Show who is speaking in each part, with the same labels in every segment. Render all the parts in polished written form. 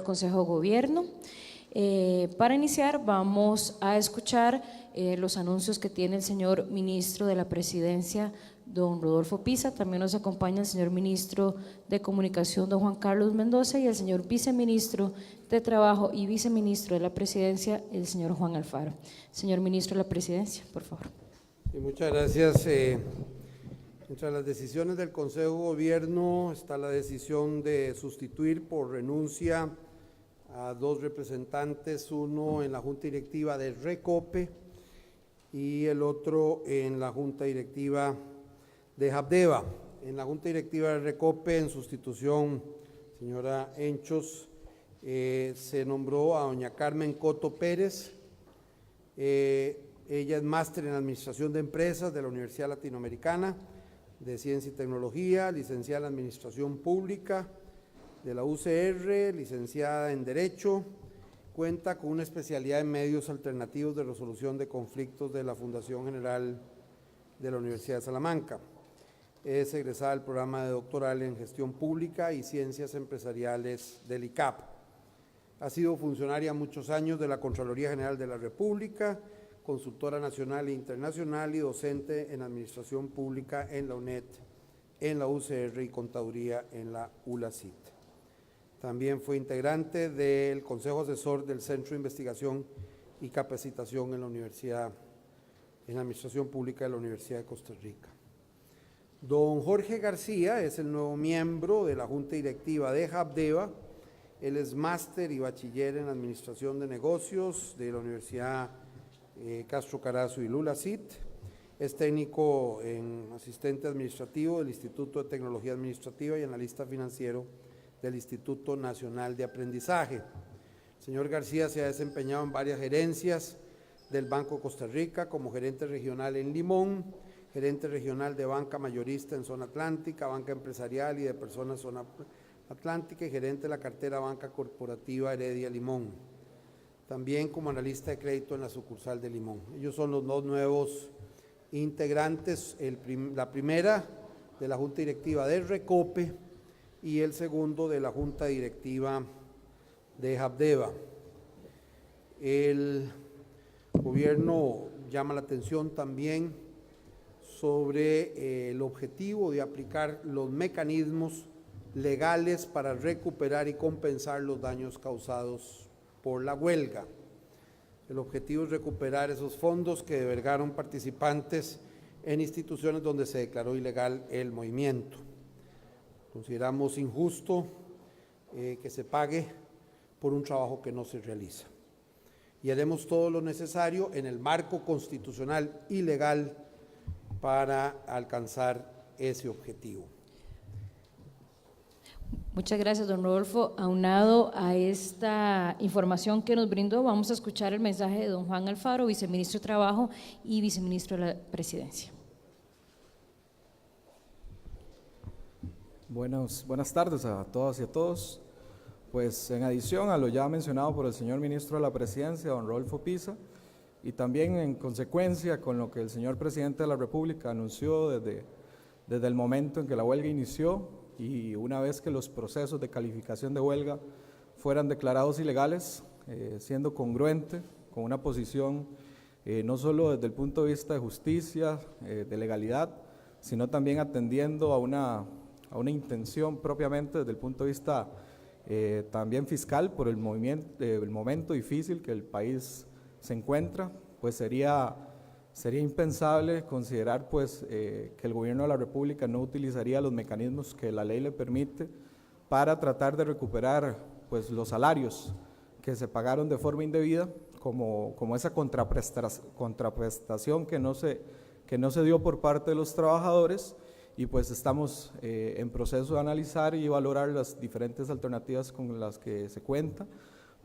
Speaker 1: Consejo de Gobierno. Para iniciar vamos a escuchar los anuncios que tiene el señor ministro de la Presidencia, don Rodolfo Pisa. También nos acompaña el señor ministro de Comunicación, don Juan Carlos Mendoza, y el señor viceministro de Trabajo y viceministro de la Presidencia, el señor Juan Alfaro. Señor ministro de la Presidencia, por favor.
Speaker 2: Sí, muchas gracias. Entre las decisiones del Consejo de Gobierno está la decisión de sustituir por renuncia a dos representantes, uno en la Junta Directiva de Recope y el otro en la Junta Directiva de Habdeba. En la Junta Directiva de Recope, en sustitución, señora Henchos, se nombró a doña Carmen Coto Pérez. Ella es máster en Administración de Empresas de la Universidad Latinoamericana de Ciencia y Tecnología, licenciada en Administración Pública de la UCR, licenciada en Derecho, cuenta con una especialidad en Medios Alternativos de Resolución de Conflictos de la Fundación General de la Universidad de Salamanca. Es egresada del programa de doctoral en Gestión Pública y Ciencias Empresariales del ICAP. Ha sido funcionaria muchos años de la Contraloría General de la República, consultora nacional e internacional y docente en Administración Pública en la UNED, en la UCR y Contaduría en la ULACIT. También fue integrante del Consejo Asesor del Centro de Investigación y Capacitación en la Universidad, en Administración Pública de la Universidad de Costa Rica. Don Jorge García es el nuevo miembro de la Junta Directiva de Habdeba. Él es máster y bachiller en Administración de Negocios de la Universidad Castro Carazo y LULACIT. Es técnico en asistente administrativo del Instituto de Tecnología Administrativa y analista financiero del Instituto Nacional de Aprendizaje. El señor García se ha desempeñado en varias gerencias del Banco de Costa Rica como gerente regional en Limón, gerente regional de banca mayorista en zona atlántica, banca empresarial y de personas zona atlántica y gerente de la cartera Banca Corporativa Heredia Limón. También como analista de crédito en la sucursal de Limón. Ellos son los dos nuevos integrantes, la primera de la Junta Directiva de Recope y el segundo de la Junta Directiva de Habdeba. El gobierno llama la atención también sobre el objetivo de aplicar los mecanismos legales para recuperar y compensar los daños causados por la huelga. El objetivo es recuperar esos fondos que devengaron participantes en instituciones donde se declaró ilegal el movimiento. Consideramos injusto que se pague por un trabajo que no se realiza. Y haremos todo lo necesario en el marco constitucional y legal para alcanzar ese objetivo.
Speaker 1: Muchas gracias, don Rodolfo. Aunado a esta información que nos brindó, vamos a escuchar el mensaje de don Juan Alfaro, viceministro de Trabajo y viceministro de la Presidencia.
Speaker 3: Buenas tardes a todas y a todos. Pues en adición a lo ya mencionado por el señor ministro de la Presidencia, don Rodolfo Pisa, y también en consecuencia con lo que el señor presidente de la República anunció desde el momento en que la huelga inició, y una vez que los procesos de calificación de huelga fueran declarados ilegales, siendo congruente con una posición no solo desde el punto de vista de justicia, de legalidad, sino también atendiendo a una intención propiamente desde el punto de vista también fiscal por el momento difícil que el país se encuentra, pues sería impensable considerar pues, que el gobierno de la República no utilizaría los mecanismos que la ley le permite para tratar de recuperar pues, los salarios que se pagaron de forma indebida, como esa contraprestación que no se dio por parte de los trabajadores, y pues estamos en proceso de analizar y valorar las diferentes alternativas con las que se cuenta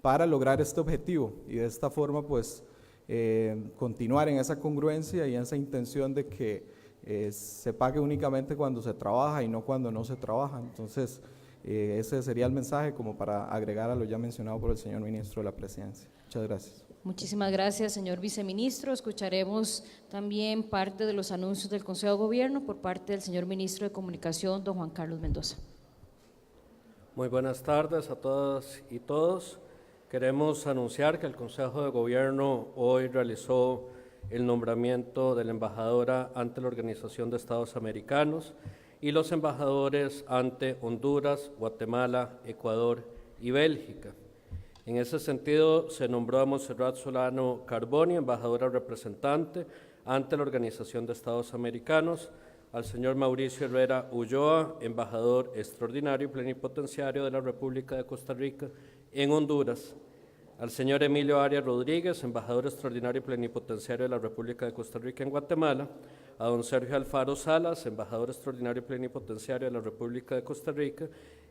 Speaker 3: para lograr este objetivo, y de esta forma pues continuar en esa congruencia y en esa intención de que se pague únicamente cuando se trabaja y no cuando no se trabaja. Entonces ese sería el mensaje como para agregar a lo ya mencionado por el señor ministro de la Presidencia. Muchas gracias.
Speaker 1: Muchísimas gracias, señor viceministro. Escucharemos también parte de los anuncios del Consejo de Gobierno por parte del señor ministro de Comunicación, don Juan Carlos Mendoza.
Speaker 4: Muy buenas tardes a todas y todos. Queremos anunciar que el Consejo de Gobierno hoy realizó el nombramiento de la embajadora ante la Organización de Estados Americanos y los embajadores ante Honduras, Guatemala, Ecuador y Bélgica. En ese sentido, se nombró a Montserrat Solano Carboni, embajadora representante ante la Organización de Estados Americanos, al señor Mauricio Herrera Ulloa, embajador extraordinario y plenipotenciario de la República de Costa Rica en Honduras, al señor Emilio Arias Rodríguez, embajador extraordinario y plenipotenciario de la República de Costa Rica en Guatemala, a don Sergio Alfaro Salas, embajador extraordinario y plenipotenciario de la República de Costa Rica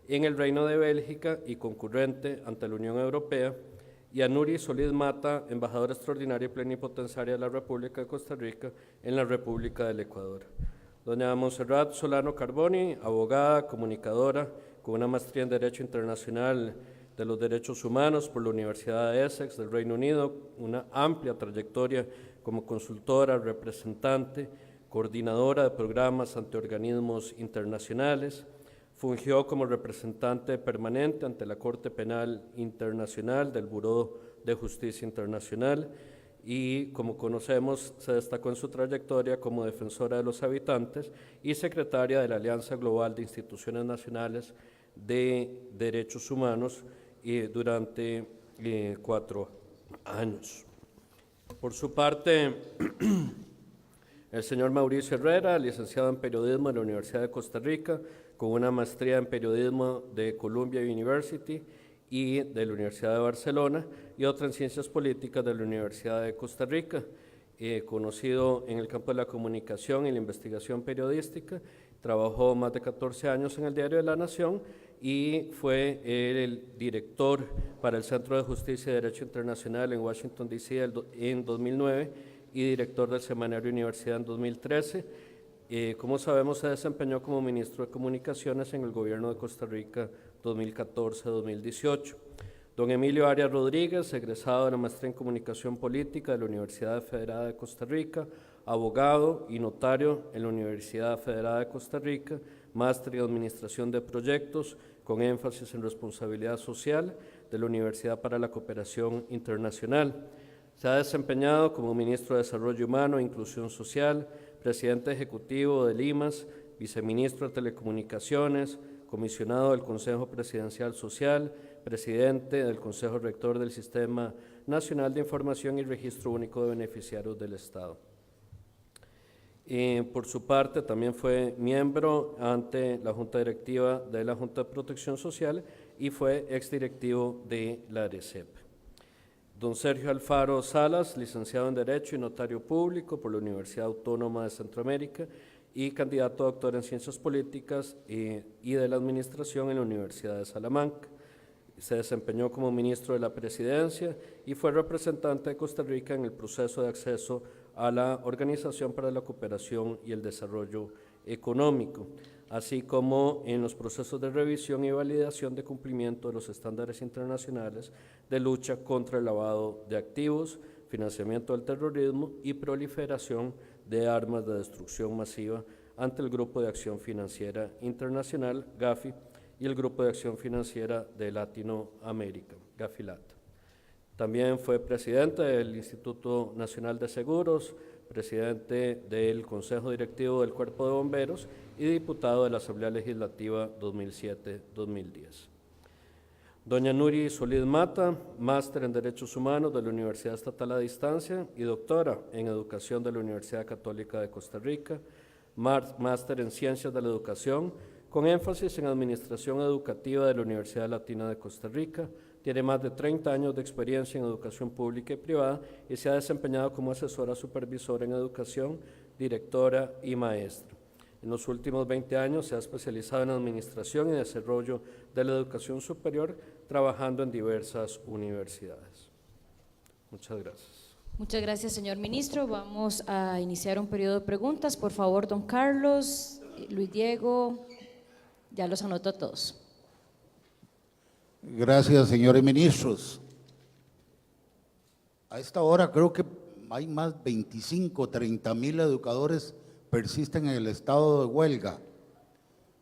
Speaker 4: en el Reino de Bélgica y concurrente ante la Unión Europea, y a Nuri Solís Mata, embajador extraordinario y plenipotenciaria de la República de Costa Rica en la República del Ecuador. Doña Montserrat Solano Carboni, abogada, comunicadora, con una maestría en Derecho Internacional de los Derechos Humanos por la Universidad de Essex del Reino Unido, una amplia trayectoria como consultora, representante, coordinadora de programas ante organismos internacionales, fungió como representante permanente ante la Corte Penal Internacional del Buró de Justicia Internacional y, como conocemos, se destacó en su trayectoria como defensora de los habitantes y secretaria de la Alianza Global de Instituciones Nacionales de Derechos Humanos durante 4 años. Por su parte, el señor Mauricio Herrera, licenciado en Periodismo de la Universidad de Costa Rica, con una maestría en Periodismo de Columbia University y de la Universidad de Barcelona, y otra en Ciencias Políticas de la Universidad de Costa Rica, conocido en el campo de la comunicación y la investigación periodística. Trabajó más de 14 años en el Diario de la Nación y fue el director para el Centro de Justicia y Derecho Internacional en Washington, D.C. en 2009 y director del Semanario Universidad en 2013. Como sabemos, se desempeñó como ministro de Comunicaciones en el Gobierno de Costa Rica 2014-2018. Don Emilio Arias Rodríguez, egresado de la Maestría en Comunicación Política de la Universidad Federada de Costa Rica, abogado y notario en la Universidad Federada de Costa Rica, máster en Administración de Proyectos, con énfasis en responsabilidad social de la Universidad para la Cooperación Internacional. Se ha desempeñado como ministro de Desarrollo Humano e Inclusión Social, presidente ejecutivo de Limas, viceministro de Telecomunicaciones, comisionado del Consejo Presidencial Social, presidente del Consejo Rector del Sistema Nacional de Información y Registro Único de Beneficiarios del Estado. Por su parte, también fue miembro ante la Junta Directiva de la Junta de Protección Social y fue exdirectivo de la ARECEP. Don Sergio Alfaro Salas, licenciado en Derecho y notario público por la Universidad Autónoma de Centroamérica y candidato a doctor en Ciencias Políticas y de la Administración en la Universidad de Salamanca. Se desempeñó como ministro de la Presidencia y fue representante de Costa Rica en el proceso de acceso a la Organización para la Cooperación y el Desarrollo Económico, así como en los procesos de revisión y validación de cumplimiento de los estándares internacionales de lucha contra el lavado de activos, financiamiento del terrorismo y proliferación de armas de destrucción masiva ante el Grupo de Acción Financiera Internacional, GAFI, y el Grupo de Acción Financiera de Latinoamérica, GAFILAT. También fue presidente del Instituto Nacional de Seguros, presidente del Consejo Directivo del Cuerpo de Bomberos y diputado de la Asamblea Legislativa 2007-2010. Doña Nuri Solís Mata, máster en Derechos Humanos de la Universidad Estatal a Distancia y doctora en Educación de la Universidad Católica de Costa Rica, máster en Ciencias de la Educación, con énfasis en Administración Educativa de la Universidad Latina de Costa Rica. Tiene más de 30 años de experiencia en educación pública y privada y se ha desempeñado como asesora supervisora en educación, directora y maestra. En los últimos 20 años se ha especializado en Administración y Desarrollo de la Educación Superior, trabajando en diversas universidades. Muchas gracias.
Speaker 1: Muchas gracias, señor ministro. Vamos a iniciar un periodo de preguntas. Por favor, don Carlos, Luis Diego, ya los anoto a todos.
Speaker 5: Gracias, señores ministros. A esta hora creo que hay más 25, 30,000 educadores persisten en el estado de huelga.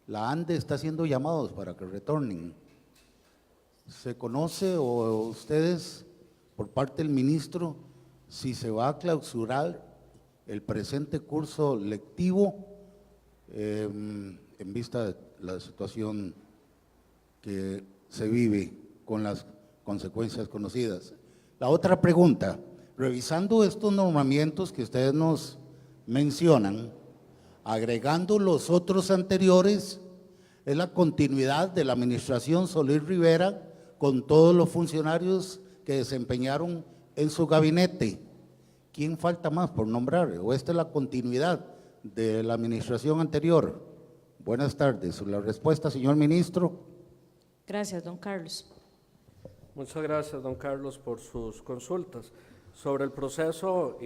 Speaker 5: La ANDE está haciendo llamados para que retornen. ¿Se conoce o ustedes, por parte del ministro, si se va a clausurar el presente curso lectivo en vista de la situación que se vive con las consecuencias conocidas? La otra pregunta, revisando estos nombramientos que ustedes nos mencionan, agregando los otros anteriores, es la continuidad de la administración Solís Rivera con todos los funcionarios que desempeñaron en su gabinete. ¿Quién falta más por nombrar? ¿O esta es la continuidad de la administración anterior? Buenas tardes. La respuesta, señor ministro.
Speaker 1: Gracias, don Carlos.
Speaker 4: Muchas gracias, don Carlos, por sus consultas. Sobre el proceso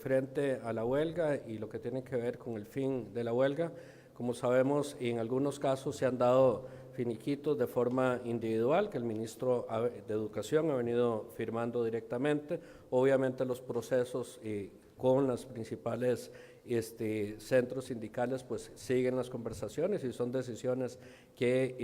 Speaker 4: frente a la huelga y lo que tiene que ver con el fin de la huelga, como sabemos, en algunos casos se han dado finiquitos de forma individual que el ministro de Educación ha venido firmando directamente. Obviamente los procesos con las principales centros sindicales pues siguen las conversaciones y son decisiones que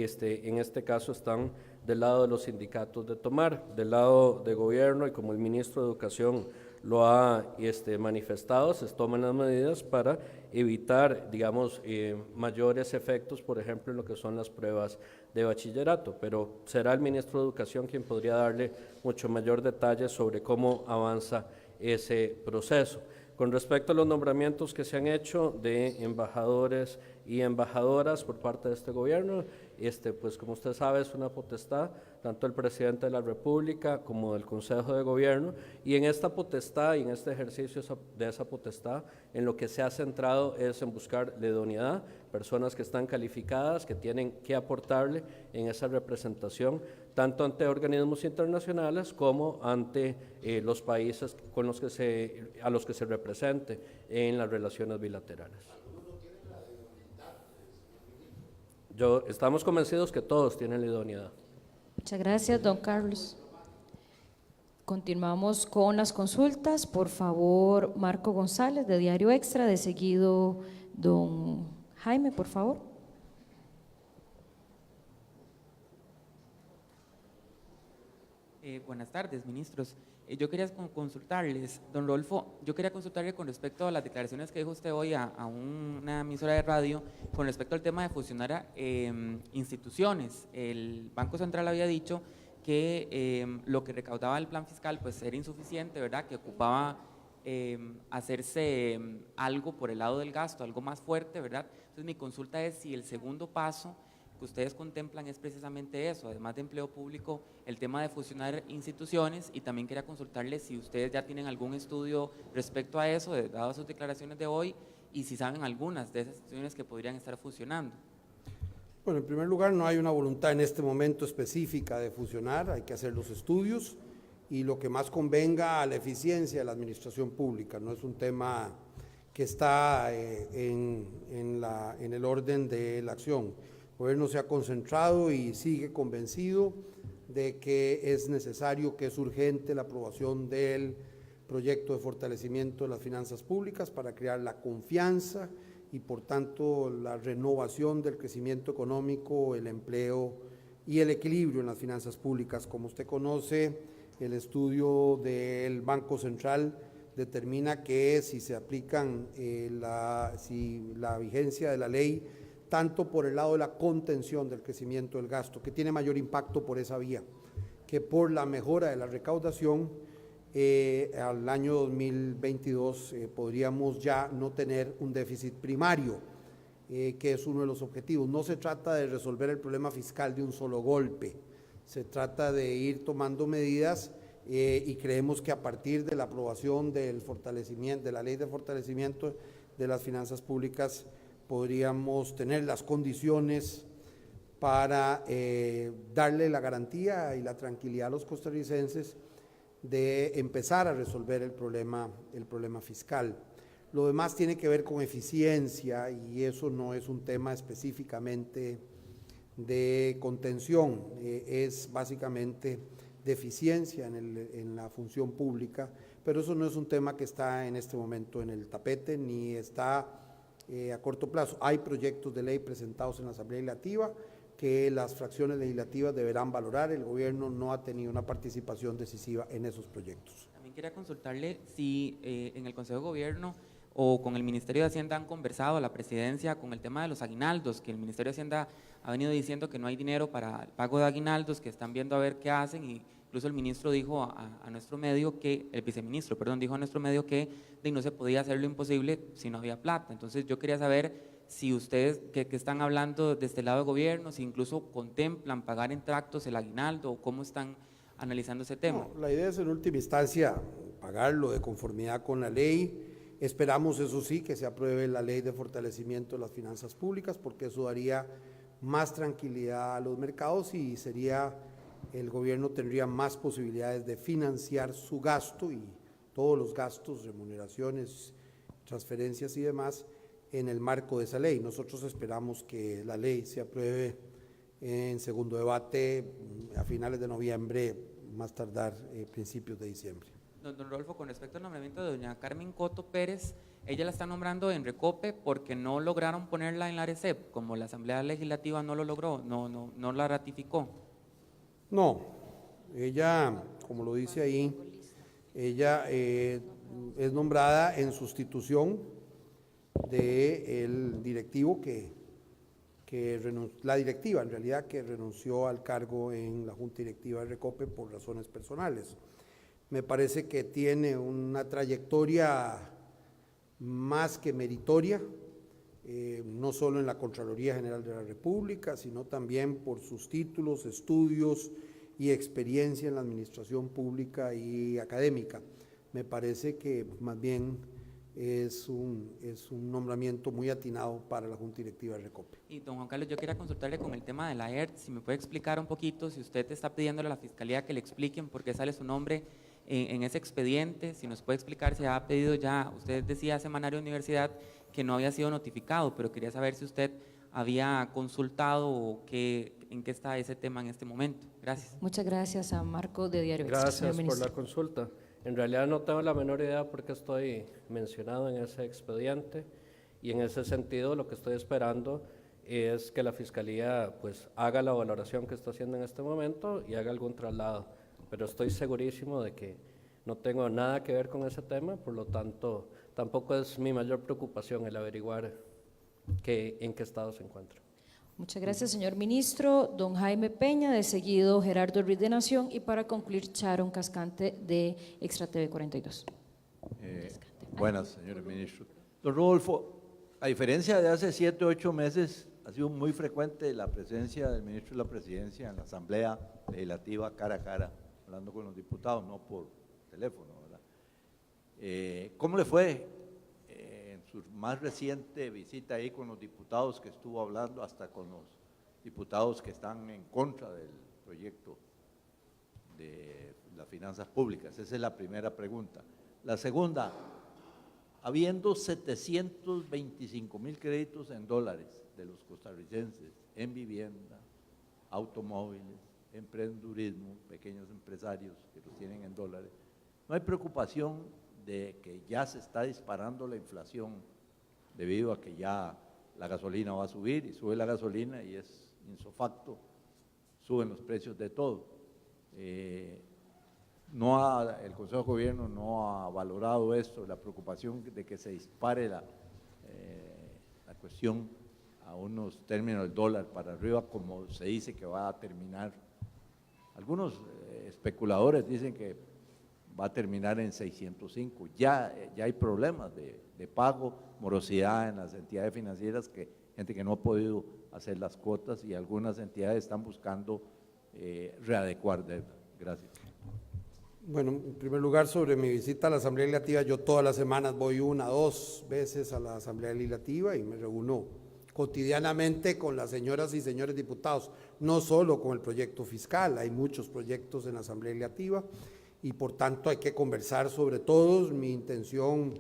Speaker 4: en este caso están del lado de los sindicatos de tomar, del lado de gobierno, y como el ministro de Educación lo ha manifestado, se toman las medidas para evitar, digamos, mayores efectos, por ejemplo, en lo que son las pruebas de bachillerato, pero será el ministro de Educación quien podría darle mucho mayor detalle sobre cómo avanza ese proceso. Con respecto a los nombramientos que se han hecho de embajadores y embajadoras por parte de este gobierno, pues como usted sabe es una potestad tanto del presidente de la República como del Consejo de Gobierno, y en esta potestad y en este ejercicio de esa potestad en lo que se ha centrado es en buscar la idoneidad, personas que están calificadas, que tienen que aportarle en esa representación tanto ante organismos internacionales como ante los países con los que a los que se represente en las relaciones bilaterales. Estamos convencidos que todos tienen la idoneidad.
Speaker 1: Muchas gracias, don Carlos. Continuamos con las consultas. Por favor, Marco González, de Diario Extra, de seguido don Jaime, por favor.
Speaker 6: Buenas tardes, ministros. Yo quería consultarles, don Rodolfo, yo quería consultarle con respecto a las declaraciones que dijo usted hoy a una emisora de radio con respecto al tema de fusionar instituciones. El Banco Central había dicho que lo que recaudaba el plan fiscal pues era insuficiente, ¿verdad? Que ocupaba hacerse algo por el lado del gasto, algo más fuerte, ¿verdad? Entonces mi consulta es si el segundo paso que ustedes contemplan es precisamente eso, además de empleo público, el tema de fusionar instituciones, y también quería consultarles si ustedes ya tienen algún estudio respecto a eso, dadas sus declaraciones de hoy, y si saben algunas de esas instituciones que podrían estar fusionando.
Speaker 2: Bueno, en primer lugar, no hay una voluntad en este momento específica de fusionar, hay que hacer los estudios y lo que más convenga a la eficiencia de la administración pública, no es un tema que está en el orden de la acción. El gobierno se ha concentrado y sigue convencido de que es necesario, que es urgente la aprobación del proyecto de fortalecimiento de las finanzas públicas para crear la confianza y por tanto la renovación del crecimiento económico, el empleo y el equilibrio en las finanzas públicas. Como usted conoce, el estudio del Banco Central determina que si se aplican si la vigencia de la ley, tanto por el lado de la contención del crecimiento del gasto, que tiene mayor impacto por esa vía, que por la mejora de la recaudación, al año 2022 podríamos ya no tener un déficit primario, que es uno de los objetivos. No se trata de resolver el problema fiscal de un solo golpe, se trata de ir tomando medidas y creemos que a partir de la aprobación del fortalecimiento, de la ley de fortalecimiento de las finanzas públicas, podríamos tener las condiciones para darle la garantía y la tranquilidad a los costarricenses de empezar a resolver el problema fiscal. Lo demás tiene que ver con eficiencia y eso no es un tema específicamente de contención, es básicamente de eficiencia en la función pública, pero eso no es un tema que está en este momento en el tapete ni está a corto plazo. Hay proyectos de ley presentados en la Asamblea Legislativa, que las fracciones legislativas deberán valorar. El gobierno no ha tenido una participación decisiva en esos proyectos.
Speaker 6: También quería consultarle si en el Consejo de Gobierno o con el Ministerio de Hacienda han conversado, la presidencia, con el tema de los aguinaldos, que el Ministerio de Hacienda ha venido diciendo que no hay dinero para el pago de aguinaldos, que están viendo a ver qué hacen, y incluso el ministro dijo a nuestro medio que, el viceministro, perdón, dijo a nuestro medio que no se podía hacer lo imposible si no había plata. Entonces yo quería saber si ustedes que están hablando desde el lado de gobierno, si incluso contemplan pagar en tractos el aguinaldo, o cómo están analizando ese tema.
Speaker 2: No, la idea es en última instancia pagarlo de conformidad con la ley. Esperamos, eso sí, que se apruebe la ley de fortalecimiento de las finanzas públicas, porque eso daría más tranquilidad a los mercados y el gobierno tendría más posibilidades de financiar su gasto y todos los gastos, remuneraciones, transferencias y demás en el marco de esa ley. Nosotros esperamos que la ley se apruebe en segundo debate a finales de noviembre, más tardar principios de diciembre.
Speaker 6: Don Rodolfo, con respecto al nombramiento de doña Carmen Coto Pérez, ella la está nombrando en Recope porque no lograron ponerla en la ARECEP, como la Asamblea Legislativa no lo logró, no la ratificó.
Speaker 2: No, ella, como lo dice ahí, ella es nombrada en sustitución del directivo la directiva en realidad que renunció al cargo en la Junta Directiva de Recope por razones personales. Me parece que tiene una trayectoria más que meritoria, no solo en la Contraloría General de la República, sino también por sus títulos, estudios y experiencia en la administración pública y académica. Me parece que más bien es un nombramiento muy atinado para la Junta Directiva de Recope.
Speaker 6: Y don Juan Carlos, yo quería consultarle con el tema de la ERT, si me puede explicar un poquito, si usted está pidiéndole a la Fiscalía que le expliquen por qué sale su nombre en ese expediente, si nos puede explicar si ha pedido ya, usted decía Semanario Universidad que no había sido notificado, pero quería saber si usted había consultado o en qué está ese tema en este momento. Gracias.
Speaker 1: Muchas gracias a Marco de Diario Extra, señor
Speaker 4: Gracias por
Speaker 1: ministro.
Speaker 4: la consulta. En realidad no tengo la menor idea por qué estoy mencionado en ese expediente, y en ese sentido lo que estoy esperando es que la Fiscalía pues haga la valoración que está haciendo en este momento y haga algún traslado, pero estoy segurísimo de que no tengo nada que ver con ese tema, por lo tanto tampoco es mi mayor preocupación el averiguar en qué estado se encuentra.
Speaker 1: Muchas gracias, señor ministro. Don Jaime Peña, de seguido Gerardo Ruiz de Nación, y para concluir Sharon Cascante de Extra TV 42.
Speaker 7: Buenas, señores ministros. Don Rodolfo, a diferencia de hace 7 o 8 meses, ha sido muy frecuente la presencia del ministro de la Presidencia en la Asamblea Legislativa cara a cara, hablando con los diputados, no por teléfono, ¿verdad? ¿Cómo le fue en su más reciente visita ahí con los diputados que estuvo hablando, hasta con los diputados que están en contra del proyecto de las finanzas públicas? Esa es la primera pregunta. La segunda, habiendo 725,000 créditos en dólares de los costarricenses en vivienda, automóviles, emprendedurismo, pequeños empresarios que los tienen en dólares, ¿no hay preocupación de que ya se está disparando la inflación debido a que ya la gasolina va a subir, y sube la gasolina y es insofacto, suben los precios de todo? El Consejo de Gobierno no ha valorado esto, la preocupación de que se dispare la cuestión a unos términos del dólar para arriba, como se dice que va a terminar. Algunos especuladores dicen que va a terminar en 605. Ya hay problemas de pago, morosidad en las entidades financieras, gente que no ha podido hacer las cuotas, y algunas entidades están buscando readecuar deuda. Gracias.
Speaker 2: Bueno, en primer lugar, sobre mi visita a la Asamblea Legislativa, yo todas las semanas voy 1 o 2 veces a la Asamblea Legislativa y me reúno cotidianamente con las señoras y señores diputados, no solo con el proyecto fiscal, hay muchos proyectos en la Asamblea Legislativa y por tanto hay que conversar sobre todos. Mi intención,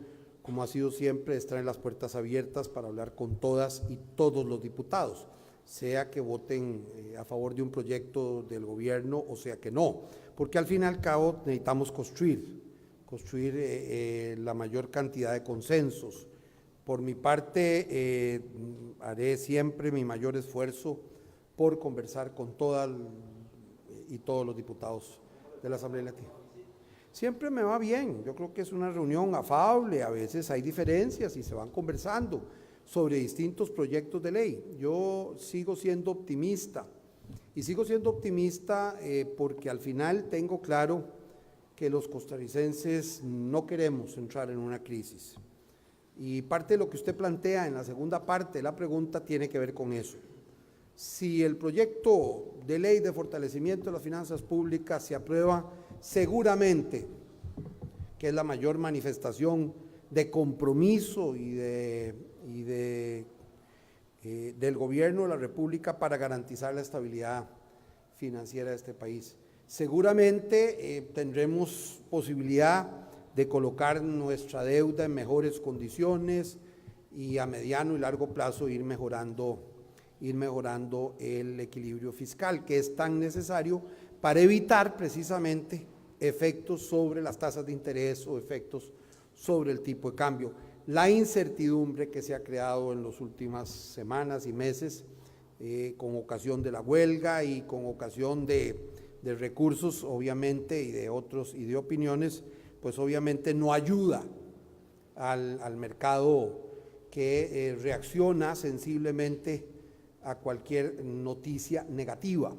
Speaker 2: como ha sido siempre, es tener las puertas abiertas para hablar con todas y todos los diputados, sea que voten a favor de un proyecto del gobierno o sea que no, porque al fin y al cabo necesitamos construir la mayor cantidad de consensos. Por mi parte, haré siempre mi mayor esfuerzo por conversar con y todos los diputados de la Asamblea Legislativa. Siempre me va bien, yo creo que es una reunión afable, a veces hay diferencias y se van conversando sobre distintos proyectos de ley. Yo sigo siendo optimista, y sigo siendo optimista porque al final tengo claro que los costarricenses no queremos entrar en una crisis. Y parte de lo que usted plantea en la segunda parte de la pregunta tiene que ver con eso. Si el proyecto de ley de fortalecimiento de las finanzas públicas se aprueba, seguramente que es la mayor manifestación de compromiso del gobierno de la República para garantizar la estabilidad financiera de este país. Seguramente tendremos posibilidad de colocar nuestra deuda en mejores condiciones y a mediano y largo plazo ir mejorando el equilibrio fiscal, que es tan necesario para evitar precisamente efectos sobre las tasas de interés o efectos sobre el tipo de cambio. La incertidumbre que se ha creado en las últimas semanas y meses con ocasión de la huelga y con ocasión de recursos, obviamente, y de otros y de opiniones, pues obviamente no ayuda al mercado que reacciona sensiblemente a cualquier noticia negativa.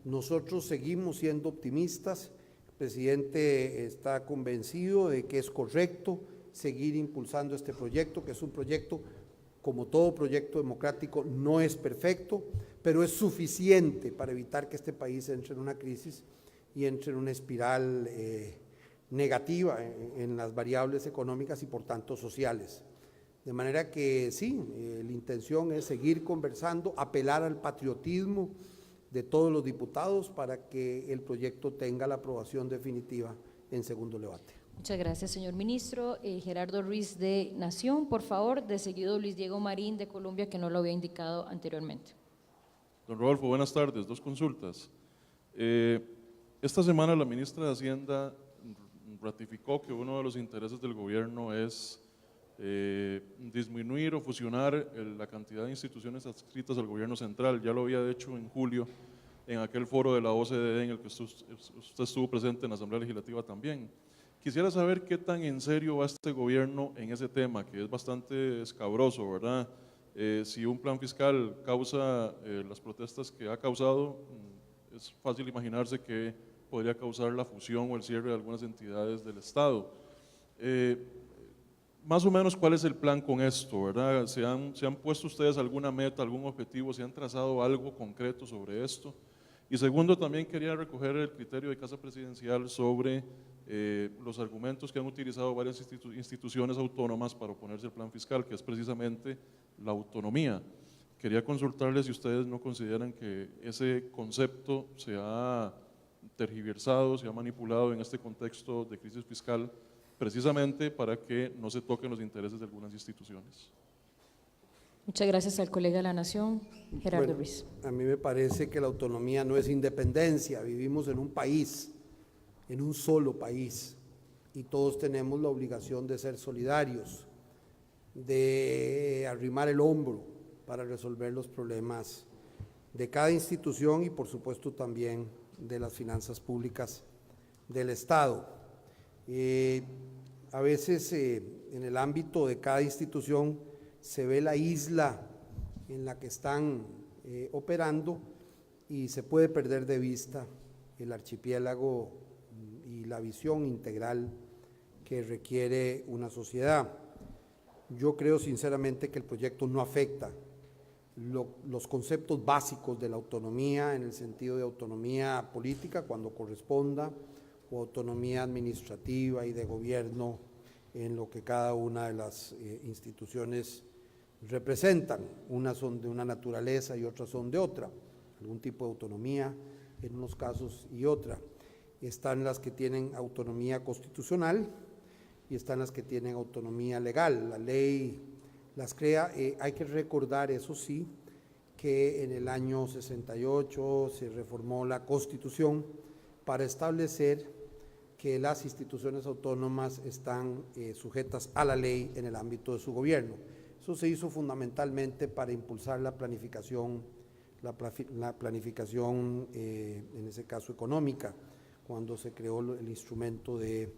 Speaker 2: Nosotros seguimos siendo optimistas, el presidente está convencido de que es correcto seguir impulsando este proyecto, que es un proyecto, como todo proyecto democrático, no es perfecto, pero es suficiente para evitar que este país entre en una crisis y entre en una espiral negativa en las variables económicas y por tanto sociales. De manera que sí, la intención es seguir conversando, apelar al patriotismo de todos los diputados para que el proyecto tenga la aprobación definitiva en segundo debate.
Speaker 1: Muchas gracias, señor ministro. Gerardo Ruiz de Nación, por favor. De seguido, Luis Diego Marín de Colombia, que no lo había indicado anteriormente.
Speaker 8: Don Rodolfo, buenas tardes. Dos consultas. Esta semana la ministra de Hacienda ratificó que uno de los intereses del gobierno es disminuir o fusionar la cantidad de instituciones adscritas al gobierno central. Ya lo había hecho en julio en aquel foro de la OCDE en el que usted estuvo presente en la Asamblea Legislativa también. Quisiera saber qué tan en serio va este gobierno en ese tema, que es bastante escabroso, ¿verdad? Si un plan fiscal causa las protestas que ha causado, es fácil imaginarse que podría causar la fusión o el cierre de algunas entidades del Estado. Más o menos, ¿cuál es el plan con esto, verdad? ¿Se han puesto ustedes alguna meta, algún objetivo? ¿Se han trazado algo concreto sobre esto? Y segundo, también quería recoger el criterio de Casa Presidencial sobre los argumentos que han utilizado varias instituciones autónomas para oponerse al plan fiscal, que es precisamente la autonomía. Quería consultarles si ustedes no consideran que ese concepto se ha tergiversado, se ha manipulado en este contexto de crisis fiscal, precisamente para que no se toquen los intereses de algunas instituciones.
Speaker 1: Muchas gracias al colega de la Nación, Gerardo
Speaker 2: Bueno,
Speaker 1: Ruiz.
Speaker 2: a mí me parece que la autonomía no es independencia, vivimos en un país, en un solo país, y todos tenemos la obligación de ser solidarios, de arrimar el hombro para resolver los problemas de cada institución y por supuesto también de las finanzas públicas del Estado. A veces en el ámbito de cada institución se ve la isla en la que están operando y se puede perder de vista el archipiélago y la visión integral que requiere una sociedad. Yo creo sinceramente que el proyecto no afecta los conceptos básicos de la autonomía en el sentido de autonomía política cuando corresponda o autonomía administrativa y de gobierno en lo que cada una de las instituciones representan. Unas son de una naturaleza y otras son de otra, algún tipo de autonomía en unos casos y otra. Están las que tienen autonomía constitucional y están las que tienen autonomía legal. La ley las crea. Hay que recordar, eso sí, que en el año 68 se reformó la Constitución para establecer que las instituciones autónomas están sujetas a la ley en el ámbito de su gobierno. Eso se hizo fundamentalmente para impulsar la planificación la planificación, en ese caso económica, cuando se creó el instrumento de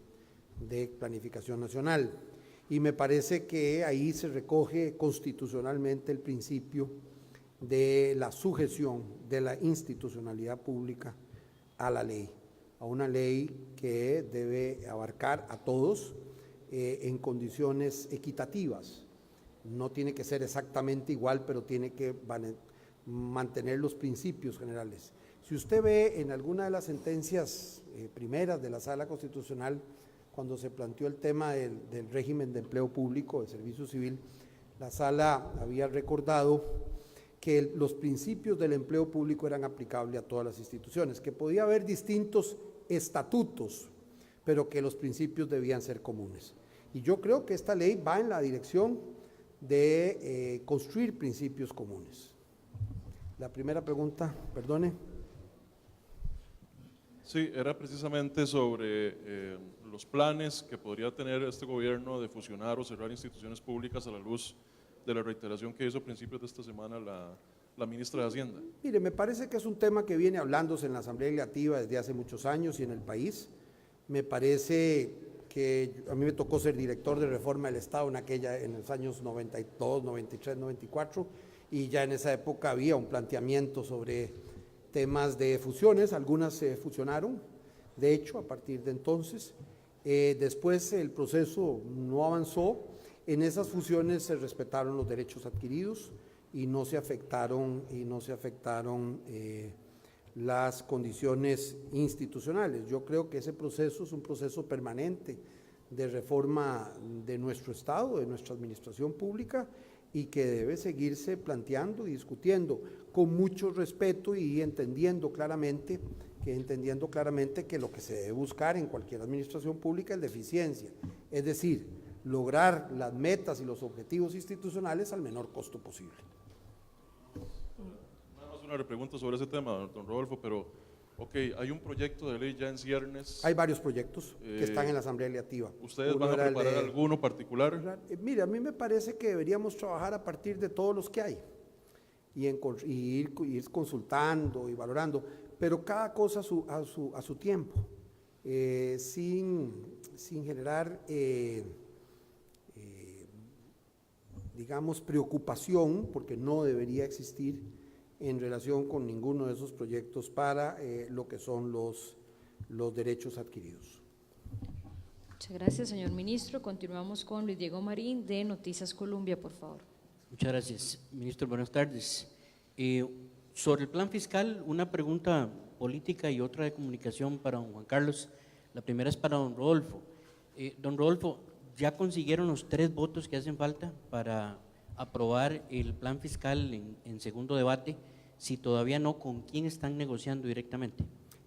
Speaker 2: planificación nacional. Y me parece que ahí se recoge constitucionalmente el principio de la sujeción de la institucionalidad pública a la ley, a una ley que debe abarcar a todos en condiciones equitativas. No tiene que ser exactamente igual, pero tiene que mantener los principios generales. Si usted ve en alguna de las sentencias primeras de la Sala Constitucional, cuando se planteó el tema del régimen de empleo público, de servicio civil, la Sala había recordado que los principios del empleo público eran aplicables a todas las instituciones, que podía haber distintos estatutos, pero que los principios debían ser comunes. Y yo creo que esta ley va en la dirección de construir principios comunes. La primera pregunta, perdone.
Speaker 8: Sí, era precisamente sobre los planes que podría tener este gobierno de fusionar o cerrar instituciones públicas a la luz de la reiteración que hizo a principios de esta semana la ministra de Hacienda.
Speaker 2: Mire, me parece que es un tema que viene hablándose en la Asamblea Legislativa desde hace muchos años y en el país. Me parece que a mí me tocó ser director de Reforma del Estado en los años 92, 93, 94, y ya en esa época había un planteamiento sobre temas de fusiones, algunas se fusionaron, de hecho, a partir de entonces. Después el proceso no avanzó, en esas fusiones se respetaron los derechos adquiridos y no se afectaron las condiciones institucionales. Yo creo que ese proceso es un proceso permanente de reforma de nuestro Estado, de nuestra administración pública, y que debe seguirse planteando y discutiendo con mucho respeto y entendiendo claramente que lo que se debe buscar en cualquier administración pública es la eficiencia, es decir, lograr las metas y los objetivos institucionales al menor costo posible.
Speaker 8: Nada más una pregunta sobre ese tema, don Rodolfo, pero ok, hay un proyecto de ley ya en ciernes.
Speaker 2: Hay varios proyectos que están en la Asamblea Legislativa.
Speaker 8: ¿Ustedes van a preparar alguno particular?
Speaker 2: Mire, a mí me parece que deberíamos trabajar a partir de todos los que hay y ir consultando y valorando, pero cada cosa a su tiempo, sin generar, digamos, preocupación, porque no debería existir en relación con ninguno de esos proyectos para lo que son los derechos adquiridos.
Speaker 1: Muchas gracias, señor ministro. Continuamos con Luis Diego Marín de Noticias Colombia, por favor.
Speaker 9: Muchas gracias, ministro. Buenas tardes. Sobre el plan fiscal, una pregunta política y otra de comunicación para don Juan Carlos. La primera es para don Rodolfo. Don Rodolfo, ¿ya consiguieron los 3 votos que hacen falta para aprobar el plan fiscal en segundo debate? Si todavía no, ¿con quién están negociando directamente?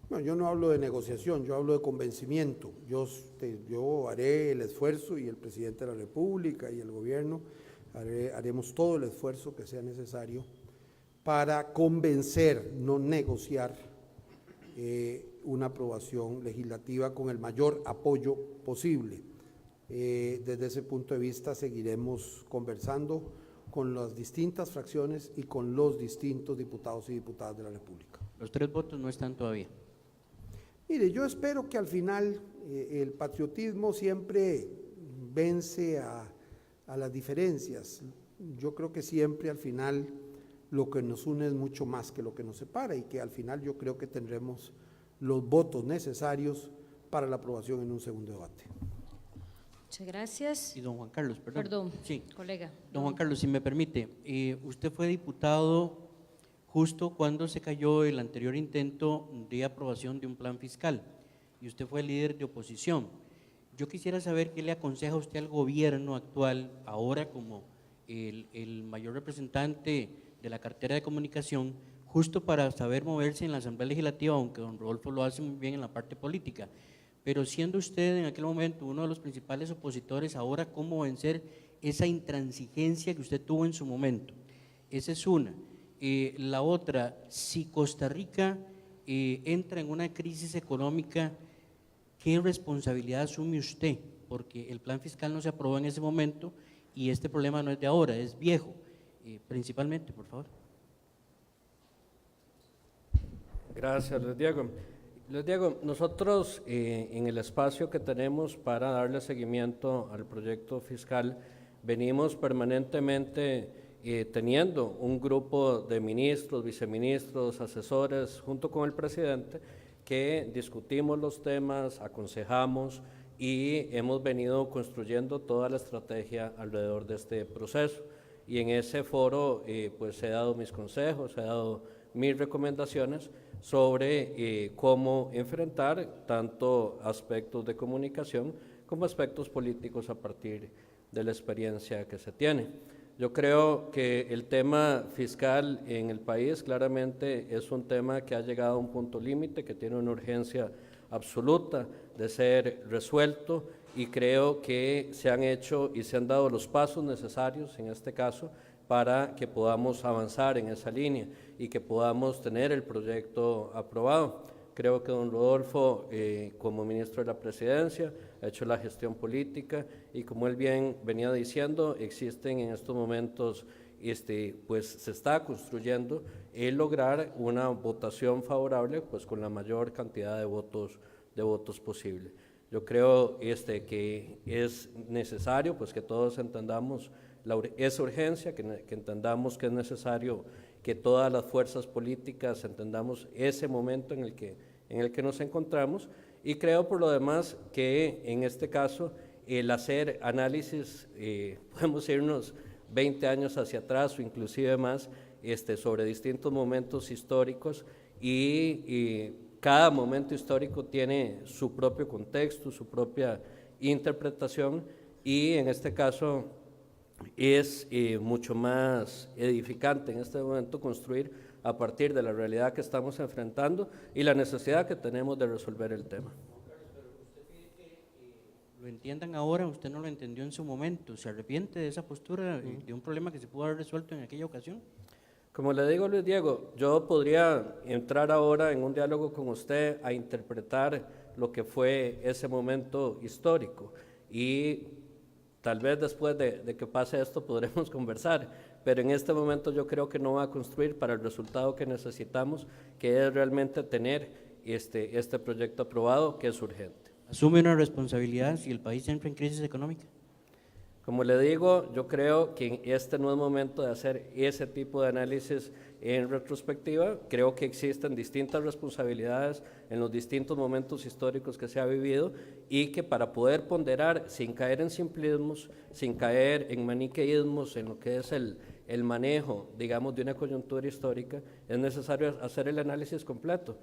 Speaker 2: Bueno, yo no hablo de negociación, yo hablo de convencimiento. Yo haré el esfuerzo, y el presidente de la República y el gobierno haremos todo el esfuerzo que sea necesario para convencer, no negociar, una aprobación legislativa con el mayor apoyo posible. Desde ese punto de vista seguiremos conversando con las distintas fracciones y con los distintos diputados y diputadas de la República.
Speaker 9: Los 3 votos no están todavía.
Speaker 2: Mire, yo espero que al final el patriotismo siempre vence a las diferencias. Yo creo que siempre al final lo que nos une es mucho más que lo que nos separa, y que al final yo creo que tendremos los votos necesarios para la aprobación en un segundo debate.
Speaker 1: Muchas gracias.
Speaker 9: Y don Juan Carlos, perdón.
Speaker 1: Perdón,
Speaker 9: Sí.
Speaker 1: colega.
Speaker 9: Don Juan Carlos, si me permite, usted fue diputado justo cuando se cayó el anterior intento de aprobación de un plan fiscal y usted fue líder de oposición. Yo quisiera saber qué le aconseja usted al gobierno actual, ahora como el mayor representante de la cartera de comunicación, justo para saber moverse en la Asamblea Legislativa, aunque don Rodolfo lo hace muy bien en la parte política. Pero siendo usted en aquel momento uno de los principales opositores, ahora cómo vencer esa intransigencia que usted tuvo en su momento. Esa es una. La otra, si Costa Rica entra en una crisis económica, ¿qué responsabilidad asume usted? Porque el plan fiscal no se aprobó en ese momento y este problema no es de ahora, es viejo. Principalmente, por favor.
Speaker 4: Gracias, Luis Diego. Luis Diego, nosotros en el espacio que tenemos para darle seguimiento al proyecto fiscal, venimos permanentemente teniendo un grupo de ministros, viceministros, asesores, junto con el presidente, que discutimos los temas, aconsejamos y hemos venido construyendo toda la estrategia alrededor de este proceso. Y en ese foro pues he dado mis consejos, he dado mis recomendaciones sobre cómo enfrentar tanto aspectos de comunicación como aspectos políticos a partir de la experiencia que se tiene. Yo creo que el tema fiscal en el país claramente es un tema que ha llegado a un punto límite, que tiene una urgencia absoluta de ser resuelto, y creo que se han hecho y se han dado los pasos necesarios en este caso para que podamos avanzar en esa línea y que podamos tener el proyecto aprobado. Creo que don Rodolfo, como ministro de la Presidencia, ha hecho la gestión política y, como él bien venía diciendo, existen en estos momentos, pues se está construyendo el lograr una votación favorable, pues con la mayor cantidad de votos posible. Yo creo que es necesario pues que todos entendamos esa urgencia, que entendamos que es necesario que todas las fuerzas políticas entendamos ese momento en el que nos encontramos, y creo por lo demás que en este caso el hacer análisis, podemos irnos 20 años hacia atrás o inclusive más, sobre distintos momentos históricos, y cada momento histórico tiene su propio contexto, su propia interpretación, y en este caso es mucho más edificante en este momento construir a partir de la realidad que estamos enfrentando y la necesidad que tenemos de resolver el tema.
Speaker 9: Lo entiendan ahora, usted no lo entendió en su momento. ¿Se arrepiente de esa postura, de un problema que se pudo haber resuelto en aquella ocasión?
Speaker 4: Como le digo, Luis Diego, yo podría entrar ahora en un diálogo con usted a interpretar lo que fue ese momento histórico, y tal vez después de que pase esto podremos conversar, pero en este momento yo creo que no va a construir para el resultado que necesitamos, que es realmente tener este proyecto aprobado, que es urgente.
Speaker 9: ¿Asume una responsabilidad si el país entra en crisis económica?
Speaker 4: Como le digo, yo creo que este no es momento de hacer ese tipo de análisis en retrospectiva. Creo que existen distintas responsabilidades en los distintos momentos históricos que se ha vivido, y que para poder ponderar sin caer en simplismos, sin caer en maniqueísmos en lo que es el manejo, digamos, de una coyuntura histórica, es necesario hacer el análisis completo.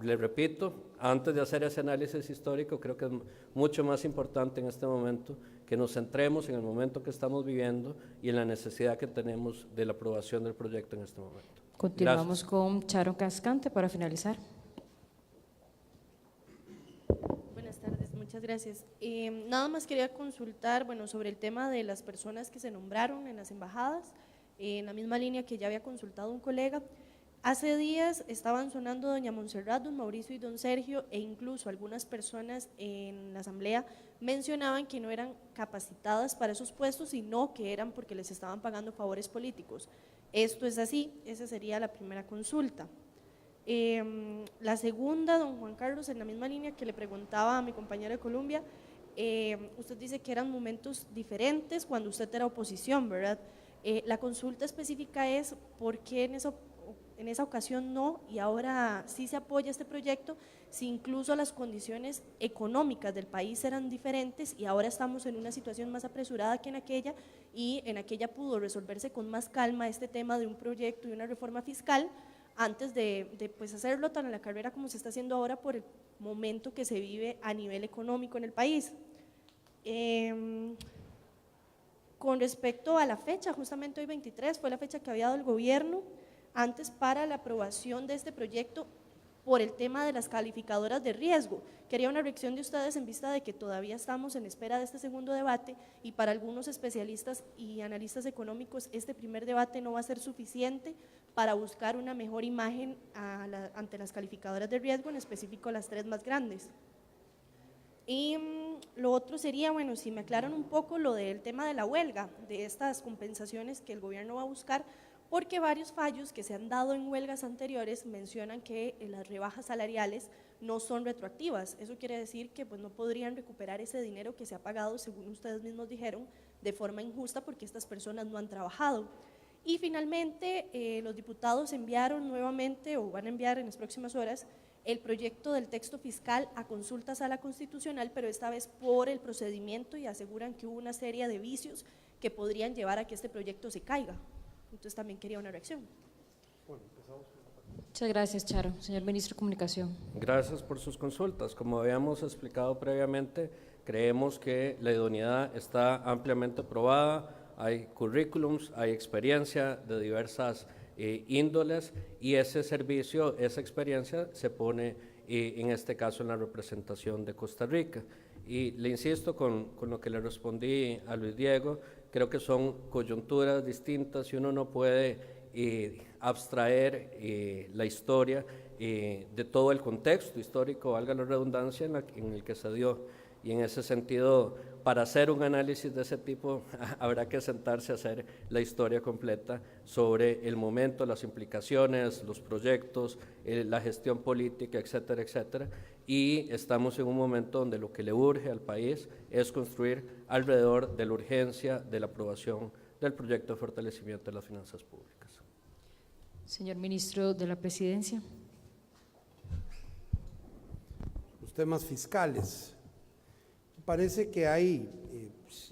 Speaker 4: Le repito, antes de hacer ese análisis histórico, creo que es mucho más importante en este momento que nos centremos en el momento que estamos viviendo y en la necesidad que tenemos de la aprobación del proyecto en este momento.
Speaker 1: Continuamos con Charo Cascante para finalizar.
Speaker 10: Buenas tardes, muchas gracias. Nada más quería consultar, bueno, sobre el tema de las personas que se nombraron en las embajadas, en la misma línea que ya había consultado un colega. Hace días estaban sonando doña Montserrat, don Mauricio y don Sergio, e incluso algunas personas en la asamblea mencionaban que no eran capacitadas para esos puestos, sino que eran porque les estaban pagando favores políticos. ¿Esto es así? Esa sería la primera consulta. La segunda, don Juan Carlos, en la misma línea que le preguntaba a mi compañero de Colombia, usted dice que eran momentos diferentes cuando usted era oposición, ¿verdad? La consulta específica es por qué en esa ocasión no, y ahora sí se apoya este proyecto, si incluso las condiciones económicas del país eran diferentes y ahora estamos en una situación más apresurada que en aquella, y en aquella pudo resolverse con más calma este tema de un proyecto y una reforma fiscal antes de pues hacerlo tan a la carrera como se está haciendo ahora por el momento que se vive a nivel económico en el país. Con respecto a la fecha, justamente hoy 23 fue la fecha que había dado el gobierno antes para la aprobación de este proyecto por el tema de las calificadoras de riesgo. Quería una reacción de ustedes en vista de que todavía estamos en espera de este segundo debate, y para algunos especialistas y analistas económicos este primer debate no va a ser suficiente para buscar una mejor imagen ante las calificadoras de riesgo, en específico las tres más grandes. Y lo otro sería, bueno, si me aclaran un poco lo del tema de la huelga, de estas compensaciones que el gobierno va a buscar, porque varios fallos que se han dado en huelgas anteriores mencionan que las rebajas salariales no son retroactivas. Eso quiere decir que pues, no podrían recuperar ese dinero que se ha pagado, según ustedes mismos dijeron, de forma injusta porque estas personas no han trabajado. Y finalmente, los diputados enviaron nuevamente, o van a enviar en las próximas horas, el proyecto del texto fiscal a consulta a Sala Constitucional, pero esta vez por el procedimiento, y aseguran que hubo una serie de vicios que podrían llevar a que este proyecto se caiga. Entonces también quería una reacción.
Speaker 1: Muchas gracias, Charo. Señor Ministro de Comunicación.
Speaker 4: Gracias por sus consultas. Como habíamos explicado previamente, creemos que la idoneidad está ampliamente probada, hay currículums, hay experiencia de diversas índoles y ese servicio, esa experiencia se pone en este caso en la representación de Costa Rica. Y le insisto con lo que le respondí a Luis Diego, creo que son coyunturas distintas y uno no puede abstraer la historia de todo el contexto histórico, valga la redundancia, en el que se dio. Y en ese sentido, para hacer un análisis de ese tipo, habrá que sentarse a hacer la historia completa sobre el momento, las implicaciones, los proyectos, la gestión política, etcétera, etcétera. Y estamos en un momento donde lo que le urge al país es construir alrededor de la urgencia de la aprobación del proyecto de fortalecimiento de las finanzas públicas.
Speaker 1: Señor Ministro de la Presidencia.
Speaker 2: Los temas fiscales. Parece que hay,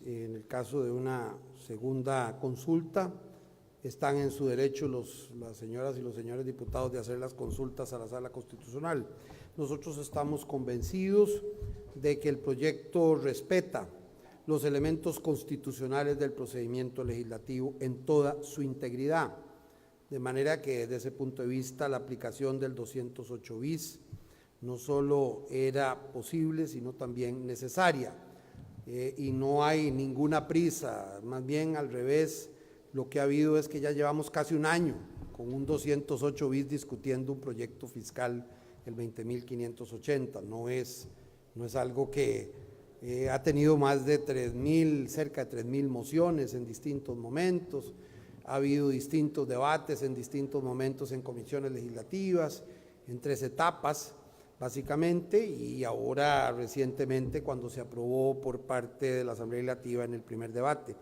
Speaker 2: en el caso de una segunda consulta, están en su derecho las señoras y los señores diputados de hacer las consultas a la Sala Constitucional. Nosotros estamos convencidos de que el proyecto respeta los elementos constitucionales del procedimiento legislativo en toda su integridad, de manera que desde ese punto de vista la aplicación del 208 bis no solo era posible, sino también necesaria, y no hay ninguna prisa, más bien al revés, lo que ha habido es que ya llevamos casi un año con un 208 bis discutiendo un proyecto fiscal, el 20.580, no es algo que ha tenido más de cerca de 3.000 mociones en distintos momentos, ha habido distintos debates en distintos momentos en comisiones legislativas, en 3 etapas, básicamente, y ahora recientemente cuando se aprobó por parte de la Asamblea Legislativa en el primer debate.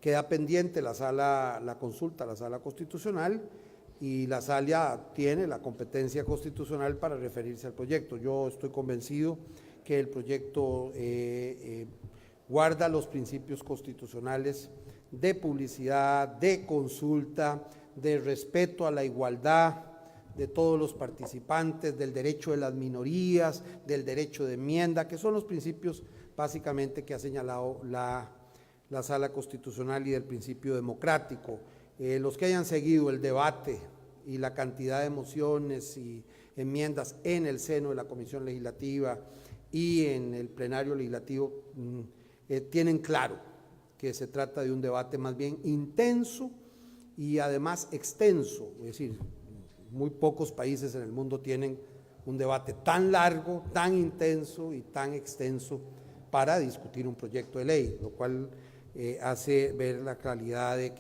Speaker 2: Queda pendiente la consulta a la Sala Constitucional y la Sala tiene la competencia constitucional para referirse al proyecto. Yo estoy convencido que el proyecto guarda los principios constitucionales de publicidad, de consulta, de respeto a la igualdad de todos los participantes, del derecho de las minorías, del derecho de enmienda, que son los principios básicamente que ha señalado la Sala Constitucional y del principio democrático. Los que hayan seguido el debate y la cantidad de mociones y enmiendas en el seno de la Comisión Legislativa y en el plenario legislativo tienen claro que se trata de un debate más bien intenso y además extenso, es decir, muy pocos países en el mundo tienen un debate tan largo, tan intenso y tan extenso para discutir un proyecto de ley, lo cual hace ver la claridad de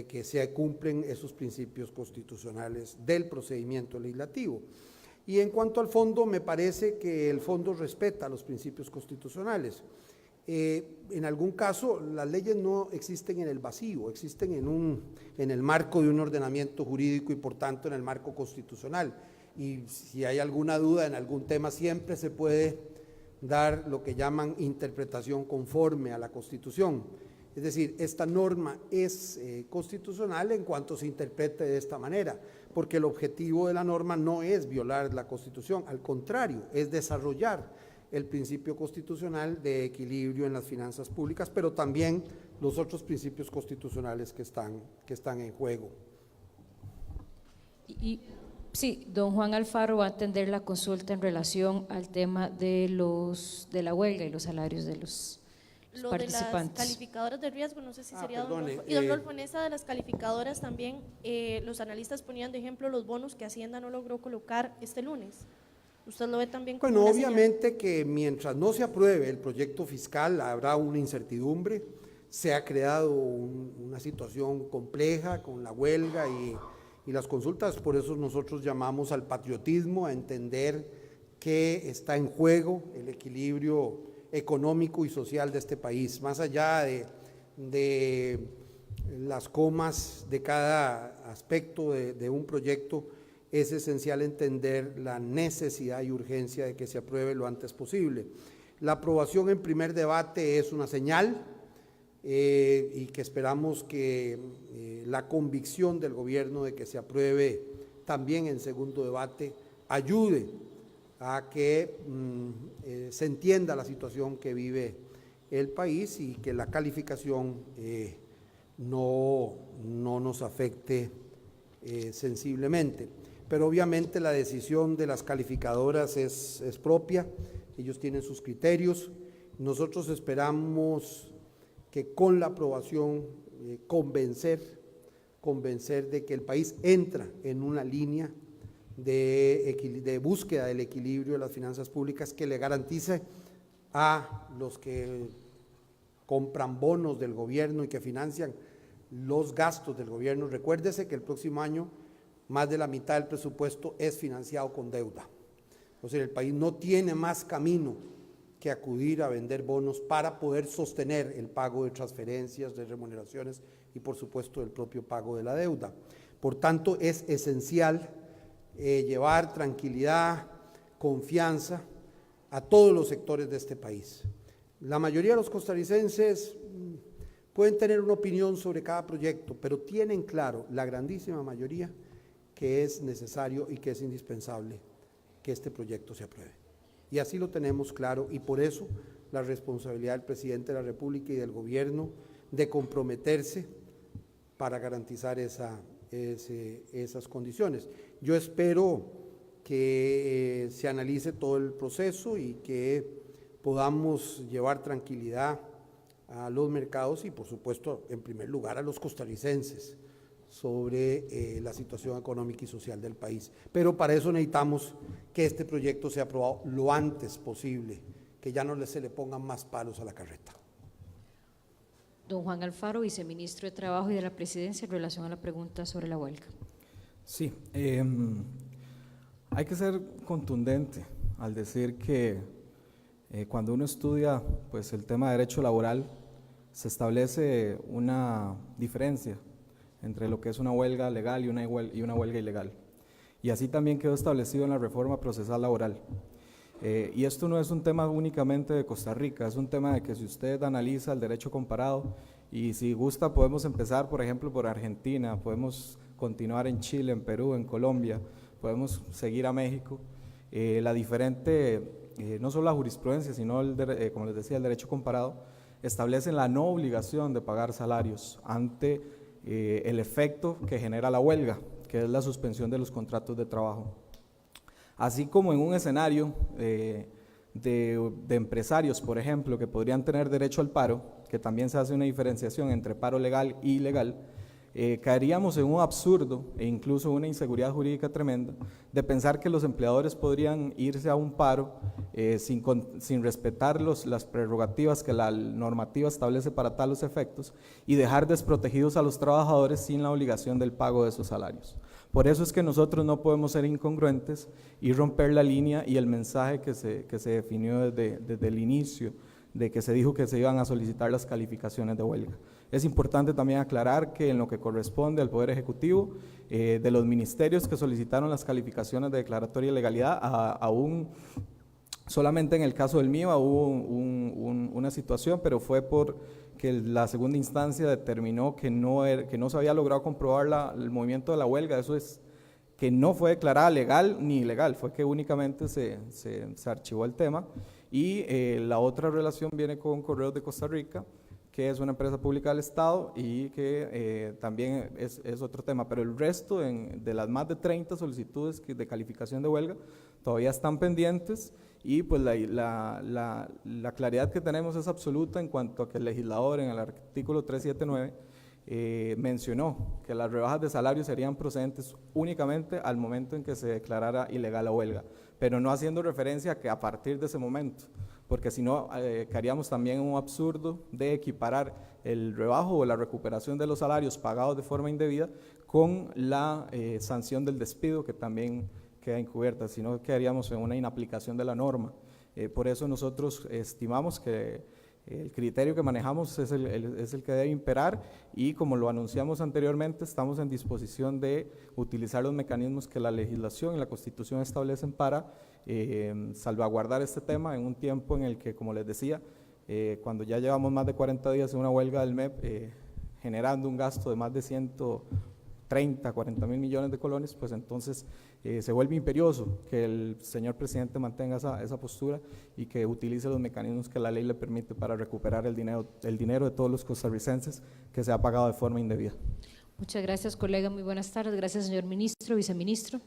Speaker 2: que se cumplen esos principios constitucionales del procedimiento legislativo. Y en cuanto al fondo, me parece que el fondo respeta los principios constitucionales. En algún caso, las leyes no existen en el vacío, existen en el marco de un ordenamiento jurídico y por tanto en el marco constitucional. Y si hay alguna duda en algún tema, siempre se puede dar lo que llaman interpretación conforme a la Constitución. Es decir, esta norma es constitucional en cuanto se interprete de esta manera, porque el objetivo de la norma no es violar la Constitución, al contrario, es desarrollar el principio constitucional de equilibrio en las finanzas públicas, pero también los otros principios constitucionales que están en juego.
Speaker 1: Sí, don Juan Alfaro va a atender la consulta en relación al tema de la huelga y los salarios de los participantes.
Speaker 10: De las calificadoras de riesgo, no sé si sería
Speaker 2: perdone,
Speaker 10: don Rolfo. Y don Rolfo, en esa de las calificadoras también, los analistas ponían de ejemplo los bonos que Hacienda no logró colocar este lunes. ¿Usted lo ve también como
Speaker 2: Bueno,
Speaker 10: una
Speaker 2: obviamente que mientras no se apruebe el proyecto fiscal habrá una incertidumbre se ha creado una situación compleja con la huelga y las consultas. Por eso nosotros llamamos al patriotismo, a entender que está en juego el equilibrio económico y social de este país, más allá de las comas de cada aspecto de un proyecto. Es esencial entender la necesidad y urgencia de que se apruebe lo antes posible. La aprobación en primer debate es una señal y que esperamos que la convicción del gobierno de que se apruebe también en segundo debate ayude a que se entienda la situación que vive el país y que la calificación no nos afecte sensiblemente. Pero obviamente la decisión de las calificadoras es propia, ellos tienen sus criterios. Nosotros esperamos que con la aprobación convencer de que el país entra en una línea de búsqueda del equilibrio de las finanzas públicas que le garantice a los que compran bonos del gobierno y que financian los gastos del gobierno. Recuérdese que el próximo año más de la mitad del presupuesto es financiado con deuda. O sea, el país no tiene más camino que acudir a vender bonos para poder sostener el pago de transferencias, de remuneraciones y por supuesto el propio pago de la deuda. Por tanto, es esencial llevar tranquilidad, confianza a todos los sectores de este país. La mayoría de los costarricenses pueden tener una opinión sobre cada proyecto, pero tienen claro, la grandísima mayoría, que es necesario y que es indispensable que este proyecto se apruebe. Y así lo tenemos claro, y por eso la responsabilidad del presidente de la República y del gobierno de comprometerse para garantizar esas condiciones. Yo espero que se analice todo el proceso y que podamos llevar tranquilidad a los mercados y por supuesto en primer lugar a los costarricenses sobre la situación económica y social del país. Pero para eso necesitamos que este proyecto sea aprobado lo antes posible, que ya no se le pongan más palos a la carreta.
Speaker 1: Don Juan Alfaro, viceministro de Trabajo y de la Presidencia, en relación a la pregunta sobre la huelga.
Speaker 3: Sí, hay que ser contundente al decir que cuando uno estudia pues, el tema de derecho laboral, se establece una diferencia entre lo que es una huelga legal y una huelga ilegal. Y así también quedó establecido en la reforma procesal laboral. Y esto no es un tema únicamente de Costa Rica, es un tema de que si usted analiza el derecho comparado, y si gusta podemos empezar, por ejemplo, por Argentina, podemos continuar en Chile, en Perú, en Colombia, podemos seguir a México, la diferente, no solo la jurisprudencia, sino, como les decía, el derecho comparado, establecen la no obligación de pagar salarios ante el efecto que genera la huelga, que es la suspensión de los contratos de trabajo. Así como en un escenario de empresarios, por ejemplo, que podrían tener derecho al paro, que también se hace una diferenciación entre paro legal e ilegal, caeríamos en un absurdo e incluso una inseguridad jurídica tremenda de pensar que los empleadores podrían irse a un paro sin respetar las prerrogativas que la normativa establece para tales efectos y dejar desprotegidos a los trabajadores sin la obligación del pago de esos salarios. Por eso es que nosotros no podemos ser incongruentes y romper la línea y el mensaje que se definió desde el inicio, de que se dijo que se iban a solicitar las calificaciones de huelga. Es importante también aclarar que en lo que corresponde al Poder Ejecutivo, de los ministerios que solicitaron las calificaciones de declaratoria de legalidad, aún solamente en el caso del MIBA hubo una situación, pero fue porque la segunda instancia determinó que no se había logrado comprobar el movimiento de la huelga. Eso es que no fue declarada legal ni ilegal, fue que únicamente se archivó el tema. Y la otra relación viene con Correos de Costa Rica, que es una empresa pública del Estado y que también es otro tema, pero el resto de las más de 30 solicitudes de calificación de huelga todavía están pendientes y pues la claridad que tenemos es absoluta en cuanto a que el legislador en el artículo 379 mencionó que las rebajas de salario serían procedentes únicamente al momento en que se declarara ilegal la huelga, pero no haciendo referencia a que a partir de ese momento porque si no caeríamos también en un absurdo de equiparar el rebajo o la recuperación de los salarios pagados de forma indebida con la sanción del despido, que también queda encubierta, si no quedaríamos en una inaplicación de la norma. Por eso nosotros estimamos que el criterio que manejamos es el que debe imperar, y como lo anunciamos anteriormente, estamos en disposición de utilizar los mecanismos que la legislación y la Constitución establecen para salvaguardar este tema en un tiempo en el que, como les decía, cuando ya llevamos más de 40 días en una huelga del MEP, generando un gasto de más de 130, 40 mil millones de colones, pues entonces se vuelve imperioso que el señor presidente mantenga esa postura y que utilice los mecanismos que la ley le permite para recuperar el dinero de todos los costarricenses que se ha pagado de forma indebida.
Speaker 1: Muchas gracias, colega. Muy buenas tardes. Gracias, señor ministro, viceministro.